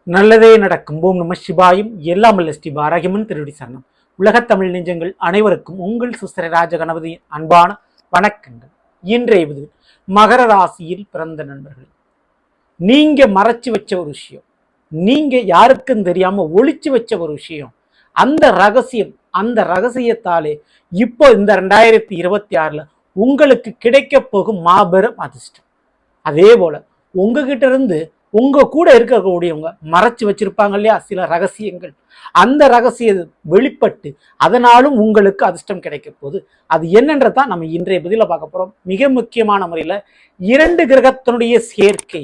நல்லதே நடக்கும். ஓம் நம சிவாயும். எல்லாம் அல்ல ஸ்ரீ பாராகியமன் திருடி சரணம். உலகத் தமிழ் நெஞ்சங்கள் அனைவருக்கும் உங்கள் சுஸ்திர ராஜ கணபதியின் அன்பான வணக்கங்கள். இன்றைய பதிவு மகர ராசியில் பிறந்த நண்பர்கள், நீங்க மறைச்சு வச்ச ஒரு விஷயம், நீங்க யாருக்கும் தெரியாம ஒளிச்சு வச்ச ஒரு விஷயம், அந்த ரகசியத்தாலே இப்போ இந்த 2026 உங்களுக்கு கிடைக்க போகும் மாபெரும் அதிர்ஷ்டம். அதே போல உங்ககிட்ட இருந்து உங்க கூட இருக்கக்கூடியவங்க மறைச்சு வச்சிருப்பாங்க இல்லையா சில ரகசியங்கள், அந்த ரகசியம் வெளிப்பட்டு அதனாலும் உங்களுக்கு அதிர்ஷ்டம் கிடைக்க போகுது. அது என்னன்றதான் நம்ம இன்றைய பதில பார்க்க போறோம். மிக முக்கியமான முறையில 2 கிரகத்தினுடைய சேர்க்கை,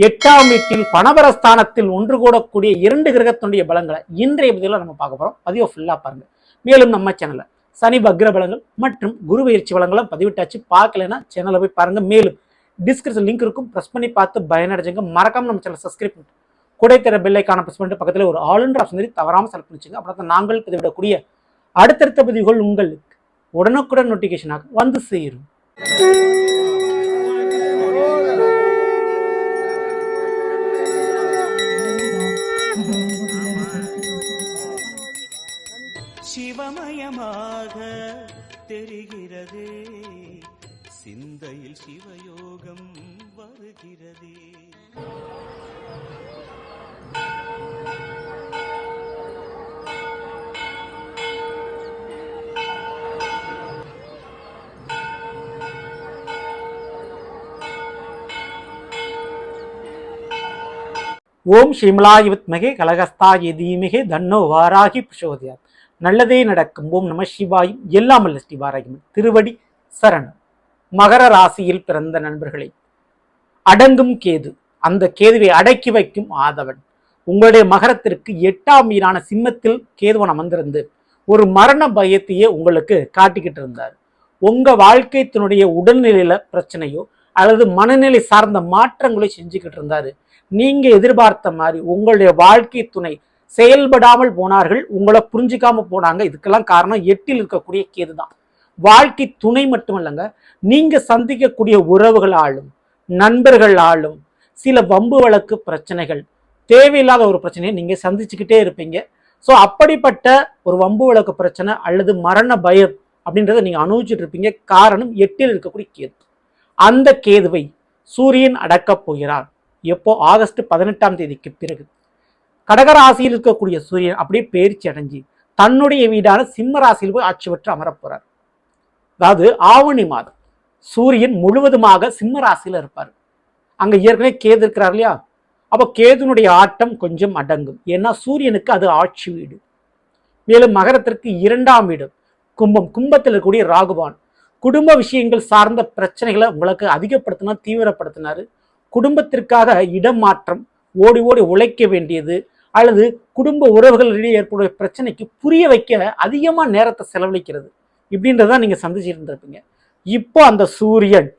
8ஆம் வீட்டில் பணபரஸ்தானத்தில் ஒன்று கூடக்கூடிய 2 கிரகத்தினுடைய பலங்களை இன்றைய பதில நம்ம பார்க்க போறோம். பதிவை ஃபுல்லா பாருங்க. மேலும் நம்ம சேனல்ல சனி வக்ர பலங்கள் மற்றும் குரு பயிற்சி பலங்களும் பதிவிட்டாச்சு. பார்க்கலன்னா சேனலை போய் பாருங்க. மேலும் டிஸ்கிரிப்ஷன் லிங்க் இருக்கும், ப்ரெஸ் பண்ணி பார்த்து பயனடைஞ்சுங்க. மறக்காம நம்ம சேனல் சப்ஸ்கிரைப் பண்ணிட்டு கூட தர பெல் ஐக்கான ப்ரெஸ் பண்ணிட்டு பக்கத்தில் ஒரு ஆளுன்ற ஆப்ஷன் தவறாமல் செலக்ட் பண்ணிச்சுங்க. அப்புறம் நாங்கள் பதிவிடக்கூடிய அடுத்தடுத்த பதிவுகள் உங்களுக்கு உடனுக்குடன் நோட்டிஃபிகேஷனாக வந்து சேரும். சிவமயமாக தெரிகிறதே, சிந்தையில் சிவயோகம் வருகிறதே. ஓம் ஸ்ரீமலாய வித்மகே கலகஸ்தாய தீமகே தன்னோ வாராகி பிரசோதயாத். நல்லதே நடக்கும். ஓம் நம சிவாயும். எல்லாம் அல்ல ஸ்ரீ பாராகியமன் திருவடி சரணம். மகர ராசியில் பிறந்த நண்பர்களை, அடங்கும் கேது, அந்த கேதுவை அடக்கி வைக்கும் ஆதவன் உங்களுடைய மகரத்திற்கு 8ஆம் வீடான சிம்மத்தில் கேதுவன் அமர்ந்திருந்து ஒரு மரண பயத்தையே உங்களுக்கு காட்டிக்கிட்டு இருந்தார். உங்க வாழ்க்கைத்தினுடைய உடல்நிலையில பிரச்சனையோ அல்லது மனநிலை சார்ந்த மாற்றங்களை செஞ்சுக்கிட்டு இருந்தாரு. நீங்க எதிர்பார்த்த மாதிரி உங்களுடைய வாழ்க்கை துணை செயல்படாமல் போனார்கள், உங்களை புரிஞ்சுக்காம போனாங்க. இதுக்கெல்லாம் காரணம் 8ல் இருக்கக்கூடிய கேது தான். வாழ்க்கை துணை மட்டுமல்லங்க, நீங்க சந்திக்கக்கூடிய உறவுகளாலும் நண்பர்களாலும் சில வம்பு வழக்கு பிரச்சனைகள், தேவையில்லாத ஒரு பிரச்சனையை நீங்க சந்திச்சுக்கிட்டே இருப்பீங்க. ஸோ அப்படிப்பட்ட ஒரு வம்பு வழக்கு பிரச்சனை அல்லது மரண பயம் அப்படின்றத நீங்க அனுபவிச்சுட்டு இருப்பீங்க. காரணம் 8ல் இருக்கக்கூடிய கேது. அந்த கேதுவை சூரியன் அடக்கப் போகிறார். எப்போ? ஆகஸ்ட் 18ஆம் தேதிக்கு பிறகு கடகராசியில் இருக்கக்கூடிய சூரியன் அப்படியே பயிற்சி அடைஞ்சு தன்னுடைய வீடான சிம்ம ராசியில் போய் ஆட்சி பெற்று அமரப்போறார். அதாவது ஆவணி மாதம் சூரியன் முழுவதுமாக சிம்ம ராசியில இருப்பார். அங்க ஏற்கனவே கேது இருக்கிறார் இல்லையா? அப்போ கேதுனுடைய ஆட்டம் கொஞ்சம் அடங்கும். ஏன்னா சூரியனுக்கு அது ஆட்சி வீடு. மேலும் மகரத்திற்கு 2ஆம் வீடு கும்பம், கும்பத்தில் இருக்கக்கூடிய ராகுபான் குடும்ப விஷயங்கள் சார்ந்த பிரச்சனைகளை உங்களுக்கு அதிகப்படுத்தினா தீவிரப்படுத்தினாரு. குடும்பத்திற்காக இடம் மாற்றம், ஓடி ஓடி உழைக்க வேண்டியது அல்லது குடும்ப உறவுகளிடையே ஏற்படைய பிரச்சனைக்கு புரிய வைக்க அதிகமாக நேரத்தை செலவழிக்கிறது, இப்படின்றதான் நீங்க சந்திச்சுட்டு இருந்திருப்பீங்க. இப்போ அந்த சூரியன்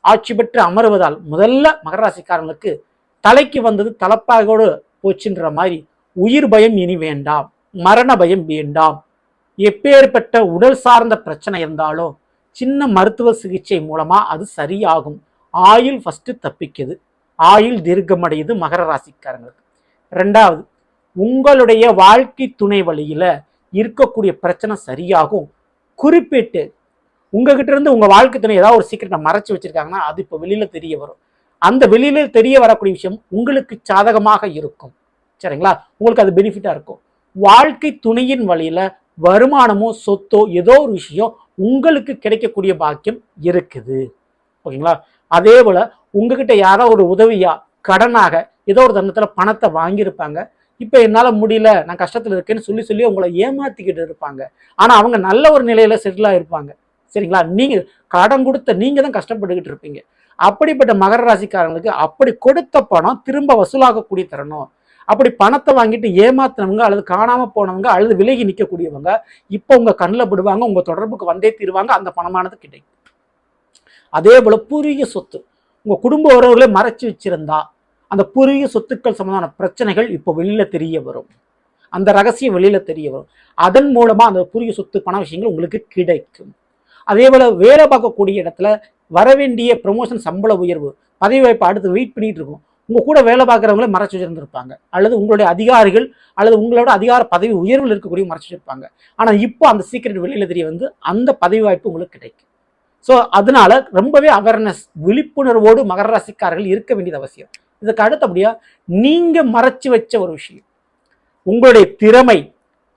ஆட்சி பெற்று அமருவதால் முதல்ல மகராசிக்காரங்களுக்கு தலைக்கு வந்தது தலப்பாகோடு போச்சுன்ற மாதிரி உயிர் பயம் இனி வேண்டாம், மரண பயம் வேண்டாம். எப்பேற்பட்ட உடல் சார்ந்த பிரச்சனை இருந்தாலும் சின்ன மருத்துவ சிகிச்சை மூலமா அது சரியாகும். ஆயுள் ஃபர்ஸ்ட் தப்பிக்குது, ஆயுள் தீர்க்கமடையுது மகர ராசிக்காரங்களுக்கு. 2வது, உங்களுடைய வாழ்க்கை துணை வழியில இருக்கக்கூடிய பிரச்சனை சரியாகும். குறிப்பிட்டு உங்ககிட்ட இருந்து உங்க வாழ்க்கை துணை ஏதாவது ஒரு சீக்கிரட்டை மறைச்சு வச்சிருக்காங்கன்னா அது இப்போ வெளியில தெரிய வரும். அந்த வெளியில தெரிய வரக்கூடிய விஷயம் உங்களுக்கு சாதகமாக இருக்கும். சரிங்களா? உங்களுக்கு அது பெனிஃபிட்டா இருக்கும். வாழ்க்கை துணையின் வழியில வருமானமோ சொத்தோ ஏதோ ஒரு விஷயம் உங்களுக்கு கிடைக்கக்கூடிய பாக்கியம் இருக்குது. ஓகேங்களா? அதே போல உங்ககிட்ட யாரோ ஒரு உதவியா கடனாக ஏதோ ஒரு தருணத்துல பணத்தை வாங்கியிருப்பாங்க. இப்ப என்னால முடியல, நான் கஷ்டத்துல இருக்கேன்னு சொல்லி சொல்லி உங்களை ஏமாத்திக்கிட்டு இருப்பாங்க. ஆனா அவங்க நல்ல ஒரு நிலையில செட்டில் ஆயிருப்பாங்க. சரிங்களா? நீங்க கடன் கொடுத்த நீங்க தான் கஷ்டப்பட்டுக்கிட்டு இருப்பீங்க. அப்படிப்பட்ட மகர ராசிக்காரங்களுக்கு அப்படி கொடுத்த பணம் திரும்ப வசூலாகக்கூடிய தரணும். அப்படி பணத்தை வாங்கிட்டு ஏமாத்தினவங்க அல்லது காணாம போனவங்க அல்லது விலகி நிற்கக்கூடியவங்க இப்ப உங்க கண்ணில் படுவாங்க, உங்க தொடர்புக்கு வந்தே தீருவாங்க, அந்த பணமானது கிடைக்கும். அதே போல பூர்வீக சொத்து உங்க குடும்ப உறவுகளை மறைச்சு வச்சிருந்தா அந்த பூர்வீக சொத்துக்கள் சம்பந்தமான பிரச்சனைகள் இப்போ வெளியில தெரிய வரும். அந்த ரகசியம் வெளியில தெரிய வரும். அதன் மூலமா அந்த பூர்வீக சொத்து பண விஷயங்கள் உங்களுக்கு கிடைக்கும். அதே போல வேலை பார்க்கக்கூடிய இடத்துல வரவேண்டிய ப்ரமோஷன், சம்பள உயர்வு, பதவி வாய்ப்பு அடுத்து வெயிட் பண்ணிட்டு இருக்கும். உங்கள் கூட வேலை பார்க்குறவங்களே மறைச்சு வச்சிருந்திருப்பாங்க, அல்லது உங்களுடைய அதிகாரிகள் அல்லது உங்களோட அதிகார பதவி உயர்வில் இருக்கக்கூடிய மறைச்சு வச்சிருப்பாங்க. ஆனால் இப்போ அந்த சீக்கிரட் வெளியில் தெரிய வந்து அந்த பதவி வாய்ப்பு உங்களுக்கு கிடைக்கும். ஸோ அதனால ரொம்பவே அவேர்னஸ், விழிப்புணர்வோடு மகர ராசிக்காரர்கள் இருக்க வேண்டியது அவசியம். இதுக்கு அடுத்தபடியாக நீங்கள் மறைச்சு வச்ச ஒரு விஷயம், உங்களுடைய திறமை,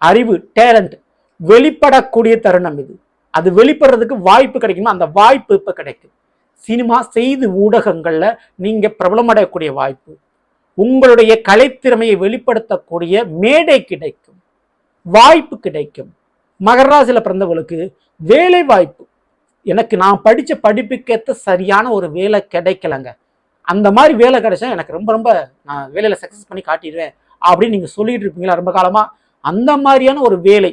அறிவு, டேலண்ட் வெளிப்படக்கூடிய தருணம் இது. அது வெளிப்படுறதுக்கு வாய்ப்பு கிடைக்குமா? அந்த வாய்ப்பு இப்போ கிடைக்கும். சினிமா, செய்தி ஊடகங்கள்ல நீங்க பிரபலமடையக்கூடிய வாய்ப்பு, உங்களுடைய கலைத்திறமையை வெளிப்படுத்தக்கூடிய மேடை கிடைக்கும், வாய்ப்பு கிடைக்கும். மகர ராசியில பிறந்தவங்களுக்கு வேலை வாய்ப்பு, எனக்கு நான் படிச்ச படிப்புக்கேற்ற சரியான ஒரு வேலை கிடைக்கலங்க, அந்த மாதிரி வேலை கிடைச்சா எனக்கு ரொம்ப ரொம்ப நான் வேலையில சக்சஸ் பண்ணி காட்டிடுவேன் அப்படின்னு நீங்க சொல்லிட்டு இருப்பீங்களா ரொம்ப காலமா, அந்த மாதிரியான ஒரு வேலை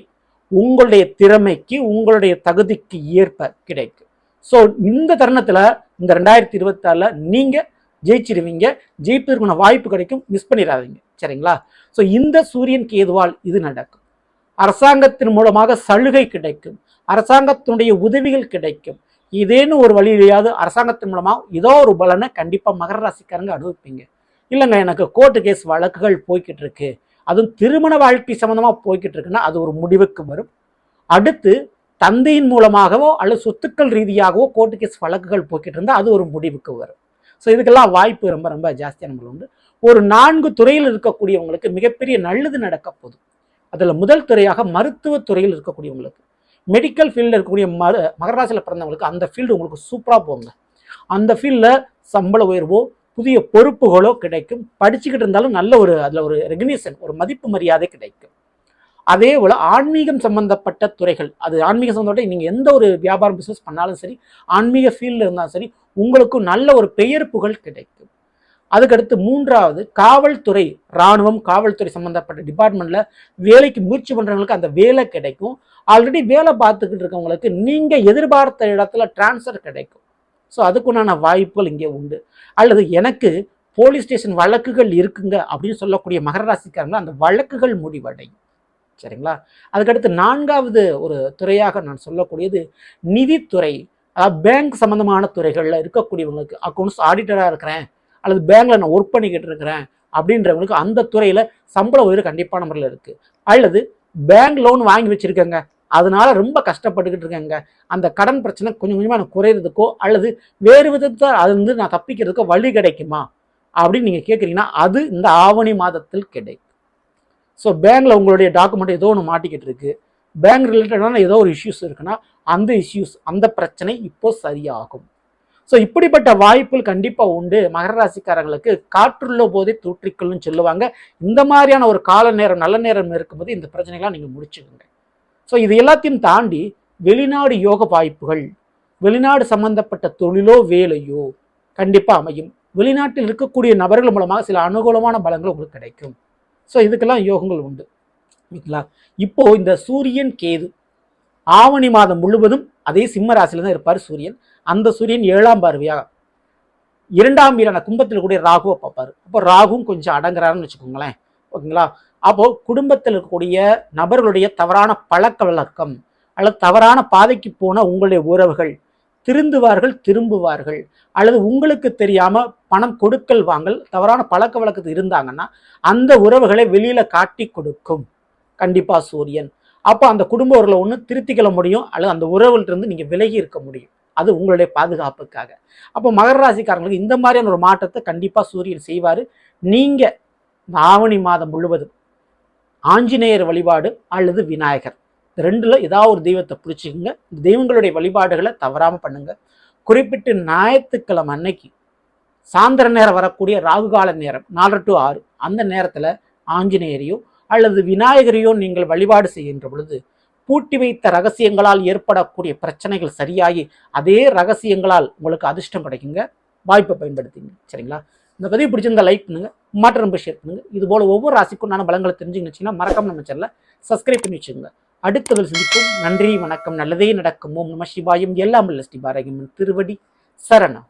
உங்களுடைய திறமைக்கு, உங்களுடைய தகுதிக்கு ஏற்ப கிடைக்கும். ஸோ இந்த தருணத்தில் இந்த 2024 நீங்கள் ஜெயிச்சிருவீங்க, ஜெயிப்பதற்கான வாய்ப்பு கிடைக்கும், மிஸ் பண்ணிடாதீங்க. சரிங்களா? ஸோ இந்த சூரியன் கேதுவால் இது நடக்கும். அரசாங்கத்தின் மூலமாக சலுகை கிடைக்கும், அரசாங்கத்தினுடைய உதவிகள் கிடைக்கும். இதேன்னு ஒரு வழியிலையாவது அரசாங்கத்தின் மூலமாக ஏதோ ஒரு பலனை கண்டிப்பாக மகர ராசிக்காரங்க அனுபவிப்பீங்க. இல்லைங்க எனக்கு கோர்ட்டு கேஸ் வழக்குகள் போய்கிட்டு இருக்கு, அதுவும் திருமண வாழ்க்கை சம்மந்தமாக போய்கிட்டு இருக்குன்னா அது ஒரு முடிவுக்கு வரும். அடுத்து தந்தையின் மூலமாகவோ அல்லது சொத்துக்கள் ரீதியாகவோ கோர்ட்டு கேஸ் வழக்குகள் போய்கிட்டு இருந்தால் அது ஒரு முடிவுக்கு வரும். ஸோ இதுக்கெல்லாம் வாய்ப்பு ரொம்ப ரொம்ப ஜாஸ்தியான உண்டு. ஒரு 4 துறையில் இருக்கக்கூடியவங்களுக்கு மிகப்பெரிய நல்லது நடக்க போகுது. அதில் முதல் துறையாக மருத்துவ துறையில் இருக்கக்கூடியவங்களுக்கு, மெடிக்கல் ஃபீல்டில் இருக்கக்கூடிய மகர ராசியில் பிறந்தவங்களுக்கு அந்த ஃபீல்டு உங்களுக்கு சூப்பராக போங்க. அந்த ஃபீல்டில் சம்பள உயர்வோ புதிய பொறுப்புகளோ கிடைக்கும். படிச்சுக்கிட்டு இருந்தாலும் நல்ல ஒரு அதில் ஒரு ரெகக்னிஷன், ஒரு மதிப்பு மரியாதை கிடைக்கும். அதே போல் ஆன்மீகம் சம்பந்தப்பட்ட துறைகள், அது ஆன்மீக சம்பந்தப்பட்ட நீங்கள் எந்த ஒரு வியாபாரம் பிஸ்னஸ் பண்ணாலும் சரி, ஆன்மீக ஃபீல்டில் இருந்தாலும் சரி, உங்களுக்கும் நல்ல ஒரு பெயர் புகழ் கிடைக்கும். அதுக்கடுத்து 3வது காவல்துறை, இராணுவம், காவல்துறை சம்பந்தப்பட்ட டிபார்ட்மெண்ட்ல வேலைக்கு முயற்சி பண்றவங்களுக்கு அந்த வேலை கிடைக்கும். ஆல்ரெடி வேலை பார்த்துக்கிட்டு இருக்கவங்களுக்கு நீங்க எதிர்பார்த்த இடத்துல டிரான்ஸ்ஃபர் கிடைக்கும். ஸோ அதுக்குண்டான வாய்ப்புகள் இங்கே உண்டு. அல்லது எனக்கு போலீஸ் ஸ்டேஷன் வழக்குகள் இருக்குங்க அப்படின்னு சொல்லக்கூடிய மகர ராசிக்காரங்க அந்த வழக்குகள் முடிவடையும். சரிங்களா? அதுக்கடுத்து 4வது ஒரு துறையாக நான் சொல்லக்கூடியது நிதித்துறை, அதாவது பேங்க் சம்பந்தமான துறைகளில் இருக்கக்கூடியவங்களுக்கு, அக்கௌண்ட்ஸ் ஆடிட்டராக இருக்கிறேன் அல்லது பேங்க்ல நான் ஒர்க் பண்ணிக்கிட்டு இருக்கிறேன் அப்படின்றவங்களுக்கு அந்த துறையில சம்பள உயர்வு கண்டிப்பான முறையில் இருக்கு. அல்லது பேங்க் லோன் வாங்கி வச்சிருக்கேங்க, அதனால ரொம்ப கஷ்டப்பட்டுக்கிட்டு இருக்கேங்க, அந்த கடன் பிரச்சனை கொஞ்சம் கொஞ்சமாக எனக்கு குறையிறதுக்கோ அல்லது வேறு விதத்தை அது நான் தப்பிக்கிறதுக்கோ வழி கிடைக்குமா அப்படின்னு நீங்கள் கேட்குறீங்கன்னா அது இந்த ஆவணி மாதத்தில் கிடைக்கும். ஸோ பேங்க்ல உங்களுடைய டாக்குமெண்ட் ஏதோ ஒன்று மாட்டிக்கிட்டு இருக்கு, பேங்க் ரிலேட்டடான ஏதோ ஒரு இஷ்யூஸ் இருக்குன்னா அந்த இஷ்யூஸ், அந்த பிரச்சனை இப்போ சரியாகும். ஸோ இப்படிப்பட்ட வாய்ப்புகள் கண்டிப்பாக உண்டு. மகர ராசிக்காரங்களுக்கு காற்றுள்ள போதே தூற்றிக்கொள்ளுன்னு சொல்லுவாங்க. இந்த மாதிரியான ஒரு கால நேரம், நல்ல நேரம் இருக்கும்போது இந்த பிரச்சனைகள்லாம் நீங்கள் முடிச்சுக்கோங்க. ஸோ இது எல்லாத்தையும் தாண்டி வெளிநாடு யோக வாய்ப்புகள், வெளிநாடு சம்பந்தப்பட்ட தொழிலோ வேலையோ கண்டிப்பாக அமையும். வெளிநாட்டில் இருக்கக்கூடிய நபர்கள் மூலமாக சில அனுகூலமான பலங்கள் உங்களுக்கு கிடைக்கும். ஸோ இதுக்கெல்லாம் யோகங்கள் உண்டு. ஓகேங்களா? இப்போ இந்த சூரியன் கேது ஆவணி மாதம் முழுவதும் அதே சிம்ம ராசியில தான் இருப்பார் சூரியன். அந்த சூரியன் 7ஆம் பார்வையாக 2ஆம் வீரான கும்பத்தில் கூடிய ராகுவை பார்ப்பாரு. அப்போ ராகுவும் கொஞ்சம் அடங்குறாருன்னு வச்சுக்கோங்களேன். ஓகேங்களா? அப்போ குடும்பத்தில் இருக்கக்கூடிய நபர்களுடைய தவறான பழக்க வழக்கம் அல்லது தவறான பாதைக்கு போன உங்களுடைய உறவுகள் திரும்புவார்கள். அல்லது உங்களுக்கு தெரியாம பணம் கொடுக்கல் வாங்கல், தவறான பழக்க வழக்கத்தில் இருந்தாங்கன்னா அந்த உறவுகளை வெளியில காட்டி கொடுக்கும் கண்டிப்பா சூரியன். அப்போ அந்த குடும்ப உறவுல ஒன்று திருத்திக்கொள்ள முடியும், அல்லது அந்த உறவுகிட்ட இருந்து நீங்க விலகி இருக்க முடியும். அது உங்களுடைய பாதுகாப்புக்காக. அப்போ மகர ராசிக்காரங்களுக்கு இந்த மாதிரியான ஒரு மாற்றத்தை கண்டிப்பா சூரியன் செய்வாரு. நீங்க ஆவணி மாதம் முழுவதும் ஆஞ்சநேயர் வழிபாடு அல்லது விநாயகர், இந்த 2ல ஏதாவது ஒரு தெய்வத்தை பிடிச்சிக்கோங்க. இந்த தெய்வங்களுடைய வழிபாடுகளை தவறாம பண்ணுங்க. குறிப்பிட்டு ஞாயிற்றுக்கிழமை அன்னைக்கு சாயந்தர நேரம் வரக்கூடிய ராகுகால நேரம் 4 to 6 அந்த நேரத்துல ஆஞ்சநேயரையோ அல்லது விநாயகரையோ நீங்கள் வழிபாடு செய்கின்ற பொழுது பூட்டி வைத்த ரகசியங்களால் ஏற்படக்கூடிய பிரச்சனைகள் சரியாகி அதே ரகசியங்களால் உங்களுக்கு அதிர்ஷ்டம் கிடைக்குங்க. வாய்ப்பை பயன்படுத்திங்க. சரிங்களா? இந்த பதிவு பிடிச்சிருந்தா லைக் பண்ணுங்க, மாற்றம் ரொம்ப ஷேர் பண்ணுங்க. இது போல ஒவ்வொரு ராசிக்குண்டான பலங்களை தெரிஞ்சுக்கிச்சுன்னா மறக்காம நம்ம சேனலை சப்ஸ்கிரைப் பண்ணி வச்சுக்கோங்க. அடுத்ததில் சந்திப்போம். நன்றி, வணக்கம். நல்லதே நடக்கும். ஓம் நம சிவாயம். எல்லாம் வல்ல ஸ்ரீ பாரகியம்மன் திருவடி சரணம்.